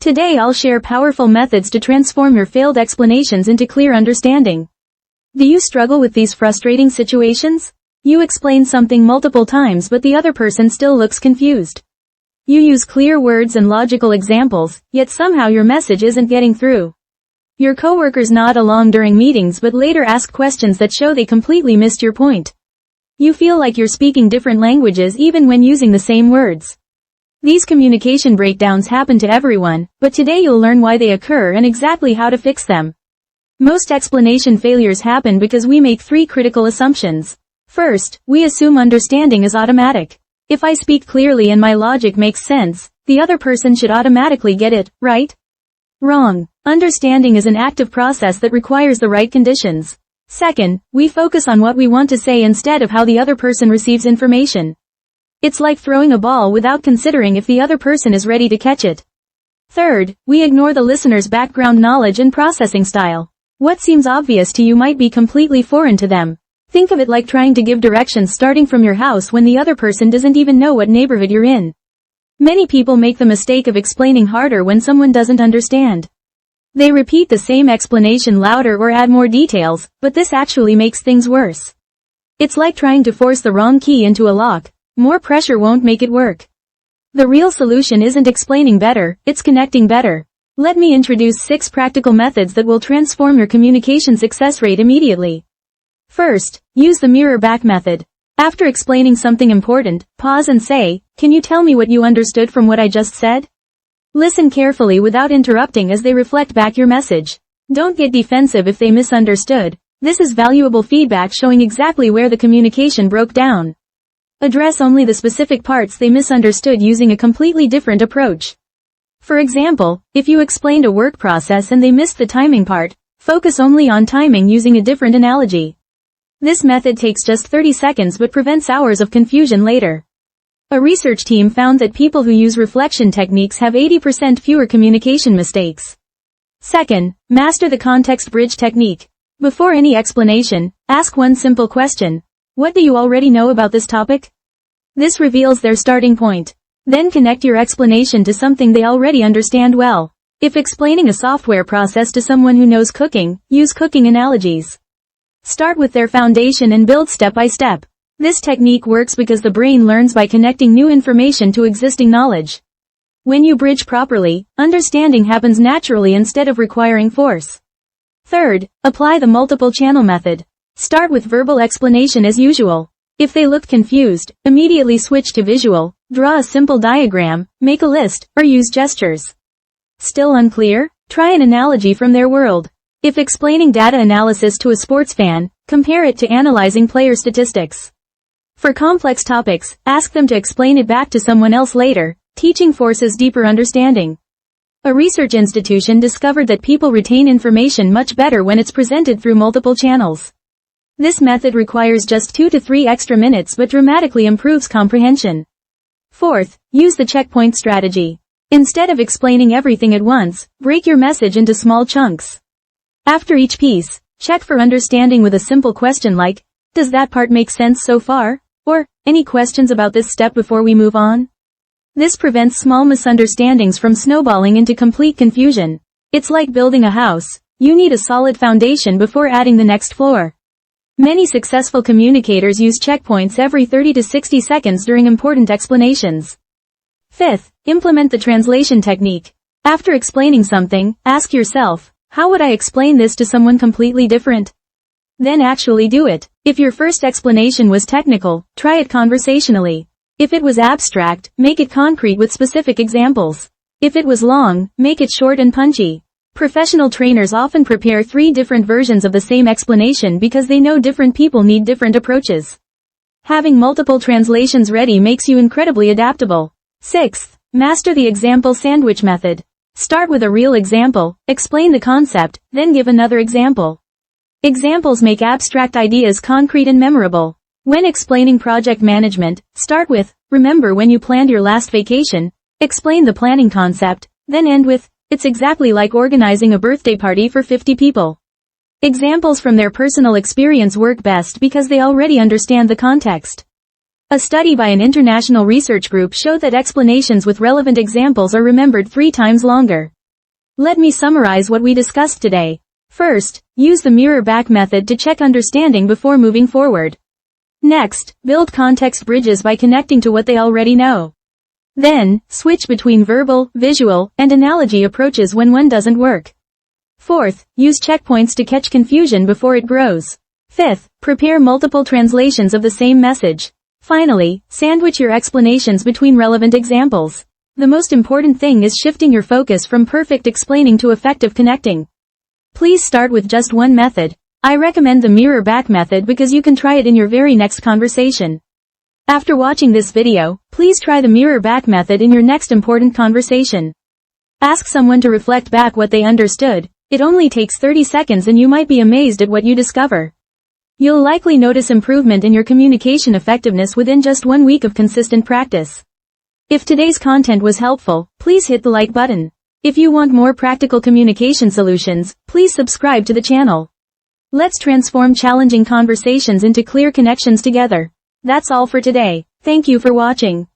Today I'll share powerful methods to transform your failed explanations into clear understanding. Do you struggle with these frustrating situations? You explain something multiple times but the other person still looks confused. You use clear words and logical examples, yet somehow your message isn't getting through. Your coworkers nod along during meetings but later ask questions that show they completely missed your point. You feel like you're speaking different languages even when using the same words. These communication breakdowns happen to everyone, but today you'll learn why they occur and exactly how to fix them. Most explanation failures happen because we make three critical assumptions. First, we assume understanding is automatic. If I speak clearly and my logic makes sense, the other person should automatically get it, right? Wrong. Understanding is an active process that requires the right conditions. Second, we focus on what we want to say instead of how the other person receives information. It's like throwing a ball without considering if the other person is ready to catch it. Third, we ignore the listener's background knowledge and processing style. What seems obvious to you might be completely foreign to them. Think of it like trying to give directions starting from your house when the other person doesn't even know what neighborhood you're in. Many people make the mistake of explaining harder when someone doesn't understand. They repeat the same explanation louder or add more details, but this actually makes things worse. It's like trying to force the wrong key into a lock. More pressure won't make it work. The real solution isn't explaining better, it's connecting better. Let me introduce 6 practical methods that will transform your communication success rate immediately. First, use the mirror back method. After explaining something important, pause and say, "Can you tell me what you understood from what I just said?" Listen carefully without interrupting as they reflect back your message. Don't get defensive if they misunderstood. This is valuable feedback showing exactly where the communication broke down. Address only the specific parts they misunderstood using a completely different approach. For example, if you explained a work process and they missed the timing part, focus only on timing using a different analogy. This method takes just 30 seconds but prevents hours of confusion later. A research team found that people who use reflection techniques have 80% fewer communication mistakes. Second, master the context bridge technique. Before any explanation, ask one simple question. What do you already know about this topic? This reveals their starting point. Then connect your explanation to something they already understand well. If explaining a software process to someone who knows cooking, use cooking analogies. Start with their foundation and build step by step. This technique works because the brain learns by connecting new information to existing knowledge. When you bridge properly, understanding happens naturally instead of requiring force. Third, apply the multiple channel method. Start with verbal explanation as usual. If they look confused, immediately switch to visual, draw a simple diagram, make a list, or use gestures. Still unclear? Try an analogy from their world. If explaining data analysis to a sports fan, compare it to analyzing player statistics. For complex topics, ask them to explain it back to someone else later. Teaching forces deeper understanding. A research institution discovered that people retain information much better when it's presented through multiple channels. This method requires just 2 to 3 extra minutes but dramatically improves comprehension. Fourth, use the checkpoint strategy. Instead of explaining everything at once, break your message into small chunks. After each piece, check for understanding with a simple question like, "Does that part make sense so far?" Or, "Any questions about this step before we move on?" This prevents small misunderstandings from snowballing into complete confusion. It's like building a house. You need a solid foundation before adding the next floor. Many successful communicators use checkpoints every 30 to 60 seconds during important explanations. Fifth, implement the translation technique. After explaining something, ask yourself, how would I explain this to someone completely different? Then actually do it. If your first explanation was technical, try it conversationally. If it was abstract, make it concrete with specific examples. If it was long, make it short and punchy. Professional trainers often prepare 3 different versions of the same explanation because they know different people need different approaches. Having multiple translations ready makes you incredibly adaptable. Sixth, master the example sandwich method. Start with a real example, explain the concept, then give another example. Examples make abstract ideas concrete and memorable. When explaining project management, start with, "Remember when you planned your last vacation?" Explain the planning concept, then end with, "It's exactly like organizing a birthday party for 50 people. Examples from their personal experience work best because they already understand the context. A study by an international research group showed that explanations with relevant examples are remembered 3 times longer. Let me summarize what we discussed today. First, use the mirror-back method to check understanding before moving forward. Next, build context bridges by connecting to what they already know. Then, switch between verbal, visual, and analogy approaches when one doesn't work. Fourth, use checkpoints to catch confusion before it grows. Fifth, prepare multiple translations of the same message. Finally, sandwich your explanations between relevant examples. The most important thing is shifting your focus from perfect explaining to effective connecting. Please start with just one method. I recommend the mirror-back method because you can try it in your very next conversation. After watching this video, please try the mirror-back method in your next important conversation. Ask someone to reflect back what they understood. It only takes 30 seconds and you might be amazed at what you discover. You'll likely notice improvement in your communication effectiveness within just 1 week of consistent practice. If today's content was helpful, please hit the like button. If you want more practical communication solutions, please subscribe to the channel. Let's transform challenging conversations into clear connections together. That's all for today. Thank you for watching.